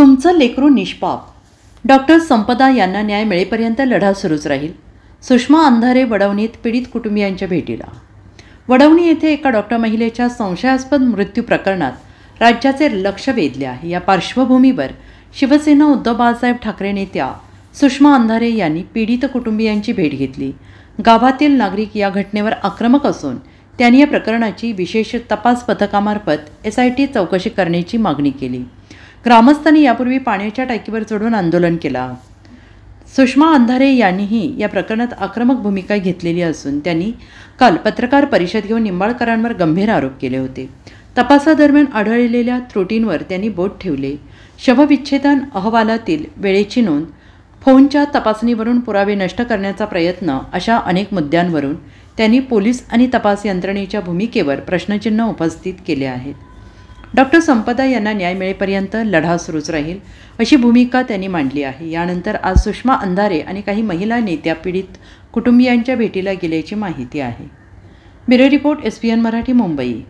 तुमचं लेकरू निष्पाप. डॉक्टर संपदा यांना न्याय मिळेपर्यंत लढा सुरूच राहील. सुषमा अंधारे वडवणीत पीडित कुटुंबियांच्या भेटीला. वडवणी येथे एका डॉक्टर महिलेच्या संशयास्पद मृत्यू प्रकरणात राज्याचे लक्ष वेधले आहे. या पार्श्वभूमीवर शिवसेना उद्धव बाळासाहेब ठाकरे नेत्या सुषमा अंधारे यांनी पीडित कुटुंबियांची भेट घेतली. गावातील नागरिक या घटनेवर आक्रमक असून त्यांनी या प्रकरणाची विशेष तपास पथकामार्फत SIT चौकशी करण्याची मागणी केली. ग्रामस्थांनी यापूर्वी पाण्याच्या टाकीवर चढून आंदोलन केला. सुषमा अंधारे यांनीही या प्रकरणात आक्रमक भूमिका घेतलेली असून त्यांनी काल पत्रकार परिषद घेऊन निंबाळकरांवर गंभीर आरोप केले होते. तपासादरम्यान आढळलेल्या त्रुटींवर त्यांनी बोट ठेवले. शवविच्छेदन अहवालातील वेळेची नोंद, फोनच्या तपासणीवरून पुरावे नष्ट करण्याचा प्रयत्न अशा अनेक मुद्द्यांवरून त्यांनी पोलीस आणि तपास यंत्रणेच्या भूमिकेवर प्रश्नचिन्ह उपस्थित केले आहेत. डॉक्टर संपदा यांना न्याय मिळेपर्यंत लढा सुरूच राहील अशी भूमिका त्यांनी मांडली आहे. यानंतर आज सुषमा अंधारे आणि काही महिला नेत्या पीडित कुटुंबियांच्या भेटीला गेल्याची माहिती आहे. Bureau report SPN Marathi, Mumbai.